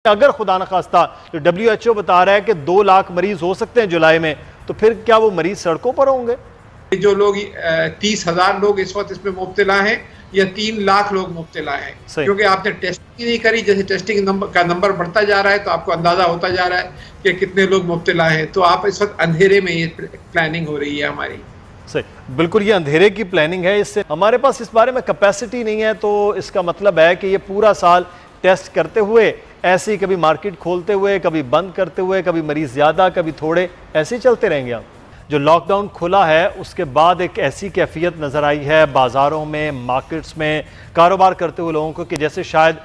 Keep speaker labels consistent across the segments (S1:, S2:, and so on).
S1: अगर खुदा न खास्ता तो WHO बता रहा है कि 2 लाख मरीज हो सकते हैं जुलाई में, तो फिर क्या वो मरीज सड़कों पर होंगे?
S2: जो लोग 30,000 लोग इस वक्त इसमें मुब्तला हैं या 3 लाख लोग मुब्तला हैं, क्योंकि आपने टेस्टिंग नहीं करी। जैसे टेस्टिंग का नंबर बढ़ता जा रहा है तो आपको अंदाजा होता जा रहा है कि कितने लोग मुब्तला हैं। तो आप इस वक्त अंधेरे में ये प्लानिंग हो रही है हमारी।
S1: सही, बिल्कुल ये अंधेरे की प्लानिंग है। इससे हमारे पास इस बारे में कैपेसिटी नहीं है, तो इसका मतलब है कि ये पूरा साल टेस्ट करते हुए ऐसे ही कभी मार्केट खोलते हुए, कभी बंद करते हुए, कभी मरीज ज़्यादा कभी थोड़े, ऐसे ही चलते रहेंगे। आप जो लॉकडाउन खुला है उसके बाद एक ऐसी कैफियत नज़र आई है बाज़ारों में, मार्केट्स में कारोबार करते हुए लोगों को कि जैसे शायद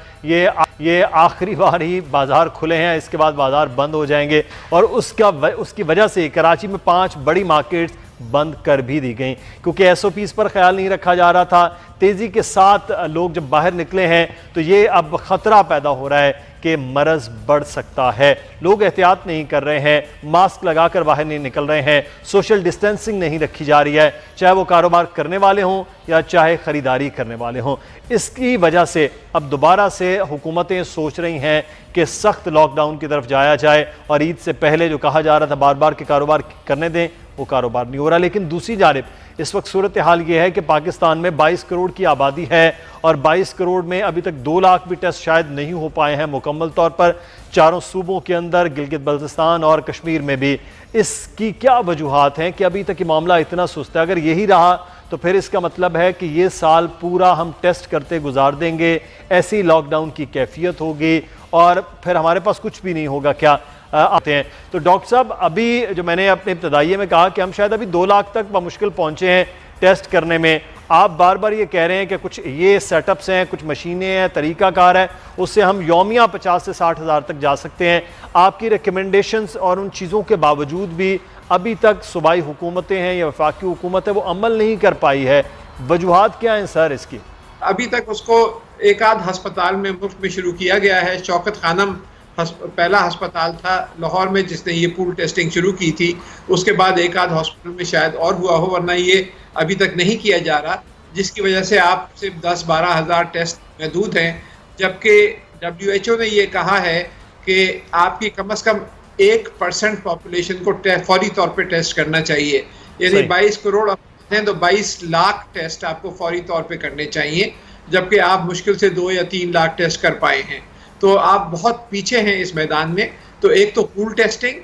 S1: ये आखिरी बार ही बाज़ार खुले हैं, इसके बाद बाज़ार बंद हो जाएंगे। और उसकी वजह से कराची में 5 बड़ी मार्केट्स बंद कर भी दी गई, क्योंकि SOPs पर ख्याल नहीं रखा जा रहा था। तेज़ी के साथ लोग जब बाहर निकले हैं तो ये अब ख़तरा पैदा हो रहा है कि मरज़ बढ़ सकता है। लोग एहतियात नहीं कर रहे हैं, मास्क लगाकर बाहर नहीं निकल रहे हैं, सोशल डिस्टेंसिंग नहीं रखी जा रही है, चाहे वो कारोबार करने वाले हों या चाहे ख़रीदारी करने वाले हों। इसकी वजह से अब दोबारा से हुकूमतें सोच रही हैं कि सख्त लॉकडाउन की तरफ जाया जाए, और ईद से पहले जो कहा जा रहा था बार बार कि कारोबार करने दें, वो कारोबार नहीं हो रहा। लेकिन दूसरी जानिब इस वक्त सूरत हाल ये है कि पाकिस्तान में 22 करोड़ की आबादी है, और 22 करोड़ में अभी तक 2 लाख भी टेस्ट शायद नहीं हो पाए हैं मुकम्मल तौर पर, चारों सूबों के अंदर, गिलगित बल्तिस्तान और कश्मीर में भी। इसकी क्या वजूहात हैं कि अभी तक ये मामला इतना सुस्त है? अगर यही रहा तो फिर इसका मतलब है कि ये साल पूरा हम टेस्ट करते गुजार देंगे, ऐसी लॉकडाउन की कैफियत होगी और फिर हमारे पास कुछ भी नहीं होगा क्या? आते हैं तो डॉक्टर साहब, अभी जो मैंने अपने इब्तदाइये में कहा कि हम शायद अभी 2 लाख तक बमुश्किल पहुंचे हैं टेस्ट करने में, आप बार बार ये कह रहे हैं कि कुछ ये सेटअप्स हैं, कुछ मशीनें हैं, तरीक़ाकार है, उससे हम यौमिया 50 से 60 हज़ार तक जा सकते हैं। आपकी रिकमेंडेशंस और उन चीज़ों के बावजूद भी अभी तक सूबाई हुकूमतें हैं या वफाकी हुकूमत है वो अमल नहीं कर पाई है। वजूहात क्या हैं सर इसकी?
S2: अभी तक उसको एक आध हस्पताल में मुल्क में शुरू किया गया है। शौकत खानम पहला अस्पताल था लाहौर में जिसने ये पूल टेस्टिंग शुरू की थी। उसके बाद एक आध हॉस्पिटल में शायद और हुआ हो, वरना ये अभी तक नहीं किया जा रहा, जिसकी वजह से आप सिर्फ 10-12 हज़ार टेस्ट महदूद हैं। जबकि WHO ने ये कहा है कि आपकी कम से कम 1% पॉपुलेशन को फौरी तौर पे टेस्ट करना चाहिए। यानी 22 करोड़ हैं तो 22 लाख टेस्ट आपको फौरी तौर पे करने चाहिए, जबकि आप मुश्किल से 2 या 3 लाख टेस्ट कर पाए हैं। तो आप बहुत पीछे हैं इस मैदान में। तो एक तो पूल टेस्टिंग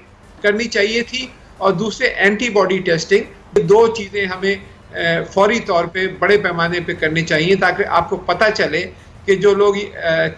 S2: करनी चाहिए थी और दूसरे एंटीबॉडी टेस्टिंग। 2 चीज़ें हमें फौरी तौर पे बड़े पैमाने पे करनी चाहिए, ताकि आपको पता चले कि जो लोग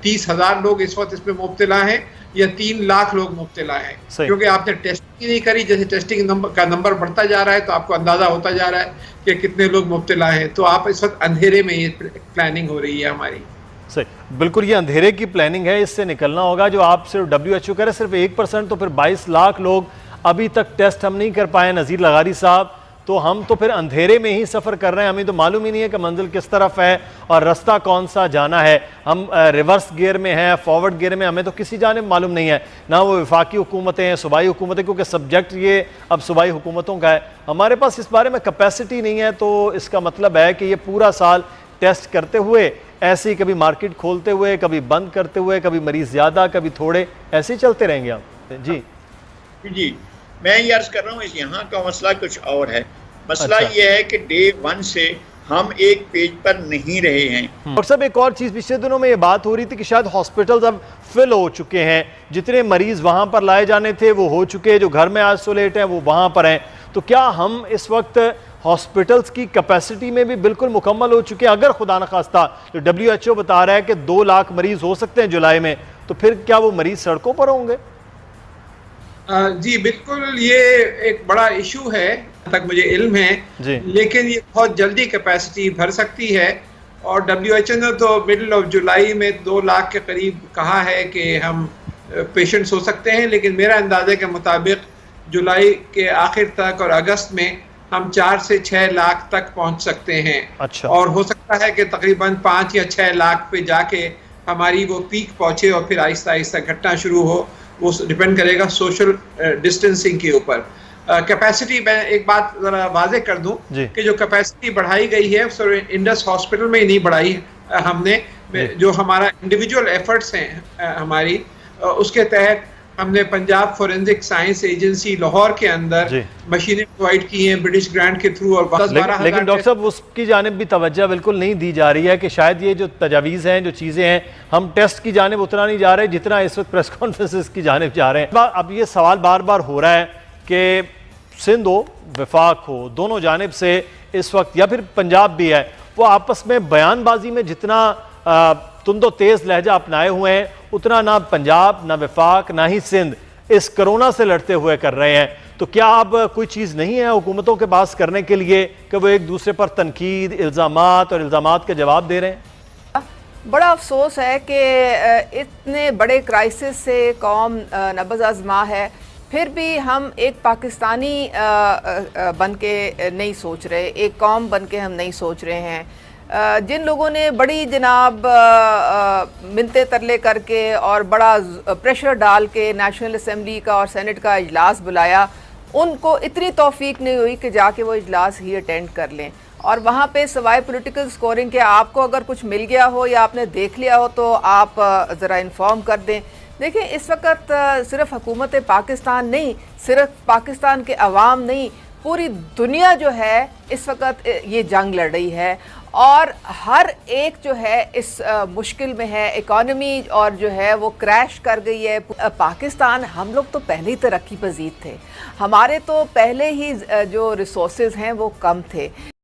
S2: 30,000 लोग इस वक्त इसमें मुब्तला हैं या 3 लाख लोग मुब्तला हैं, क्योंकि आपने टेस्टिंग नहीं करी। जैसे टेस्टिंग का नंबर बढ़ता जा रहा है तो आपको अंदाज़ा होता जा रहा है कि कितने लोग मुब्तला हैं। तो आप इस वक्त अंधेरे में ये प्लानिंग हो रही है हमारी।
S1: सही, बिल्कुल ये अंधेरे की प्लानिंग है, इससे निकलना होगा। जो आप सिर्फ WHO कह रहे सिर्फ 1%, तो फिर 22 लाख लोग अभी तक टेस्ट हम नहीं कर पाए नज़ीर लगारी साहब, तो हम तो फिर अंधेरे में ही सफ़र कर रहे हैं। हमें तो मालूम ही नहीं है कि मंजिल किस तरफ है और रास्ता कौन सा जाना है। हम रिवर्स गियर में हैं, फॉरवर्ड गियर में, हमें तो किसी जानिब मालूम नहीं है, ना वो वफाकी हुकूमतें हैं, सूबाई हुकूमतें, क्योंकि सब्जेक्ट ये अब सूबाई हुकूमतों का है। हमारे पास इस बारे में कैपेसिटी नहीं है, तो इसका मतलब है कि ये पूरा साल टेस्ट करते हुए ऐसे ही कभी मार्केट खोलते हुए, कभी बंद करते हुए, कभी मरीज ज़्यादा कभी थोड़े, ऐसे ही चलते रहेंगे आप?
S3: जी मैं ये अर्ज कर रहा हूँ, यहाँ का मसला कुछ और है। मसला ये है कि डे 1 से हम एक पेज पर नहीं रहे हैं।
S1: और सब एक और चीज़, पिछले दिनों में ये बात हो रही थी कि शायद हॉस्पिटल्स अब फिल हो चुके हैं, जितने मरीज वहाँ पर लाए जाने थे वो हो चुके हैं, जो घर में आइसोलेट हैं वो वहाँ पर हैं। तो क्या हम इस वक्त हॉस्पिटल्स की कैपेसिटी में भी बिल्कुल मुकम्मल हो चुके हैं? अगर खुदा न खास्ता तो WHO बता रहा है कि 2 लाख मरीज हो सकते हैं जुलाई में, तो फिर क्या वो मरीज सड़कों पर होंगे?
S2: जी बिल्कुल, ये एक बड़ा इशू है तक मुझे इल्म है, लेकिन ये बहुत जल्दी कैपेसिटी भर सकती है। और WHO ने तो मिडल ऑफ जुलाई में 2 लाख के करीब कहा है कि हम पेशेंट्स हो सकते हैं, लेकिन मेरा अंदाजे के मुताबिक जुलाई के आखिर तक और अगस्त में हम 4 से 6 लाख तक पहुंच सकते हैं।
S1: अच्छा।
S2: और हो सकता है कि तकरीबन 5 या 6 लाख पे जाके हमारी वो पीक पहुंचे और फिर आहिस्ता आहिस्ता घटना शुरू हो। वो डिपेंड करेगा सोशल डिस्टेंसिंग के ऊपर। कैपेसिटी, मैं एक बात ज़रा वाजे कर दूं कि जो कैपेसिटी बढ़ाई गई है सिर्फ इंडस हॉस्पिटल में ही नहीं बढ़ाई हमने, जो हमारा इंडिविजुअल एफर्ट्स हैं हमारी, उसके तहत हमने Punjab forensic science agency Lahore के अंदर मशीनें प्रोवाइड की हैं ब्रिटिश ग्रांट के थ्रू, और
S1: लेकिन डॉक्टर साहब उसकी जानिब भी तवज्जो बिल्कुल नहीं दी जा रही है कि शायद ये जो तजावीज़ हैं, जो चीज़ें हैं, हम टेस्ट की जानिब उतना नहीं जा रहे जितना इस वक्त प्रेस कॉन्फ्रेंसेस की जानिब जा रहे हैं। अब ये सवाल बार बार हो रहा है कि सिंध हो, वफाक हो, दोनों जानिब से इस वक्त, या फिर पंजाब भी है, वो आपस में बयानबाजी में जितना तुंदो तेज़ लहजा अपनाए हुए हैं, उतना ना पंजाब, ना वफाक, ना ही सिंध इस कोरोना से लड़ते हुए कर रहे हैं। तो क्या अब कोई चीज़ नहीं है हुकूमतों के पास करने के लिए कि वो एक दूसरे पर तनकीद, इल्ज़ामात और इल्ज़ामात के जवाब दे रहे हैं?
S4: बड़ा अफसोस है कि इतने बड़े क्राइसिस से कौम नब्ज़ आज़मा है, फिर भी हम एक पाकिस्तानी बन के नहीं सोच रहे, एक कौम बन के हम नहीं सोच रहे हैं। जिन लोगों ने बड़ी जनाब मिन्नतें तरले करके और बड़ा प्रेशर डाल के नेशनल असम्बली का और सेनेट का इजलास बुलाया, उनको इतनी तौफीक नहीं हुई कि जाके वो इजलास ही अटेंड कर लें, और वहाँ पे सवाए पॉलिटिकल स्कोरिंग के आपको अगर कुछ मिल गया हो या आपने देख लिया हो तो आप ज़रा इन्फॉर्म कर दें। देखिए, इस वक्त सिर्फ हुकूमत पाकिस्तान नहीं, सिर्फ पाकिस्तान के अवाम नहीं, पूरी दुनिया जो है इस वक्त ये जंग लड़ रही है, और हर एक जो है इस मुश्किल में है। इकॉनमी और जो है वो क्रैश कर गई है। पाकिस्तान, हम लोग तो पहले ही तरक्की पजीर थे, हमारे तो पहले ही जो रिसोर्सेज हैं वो कम थे।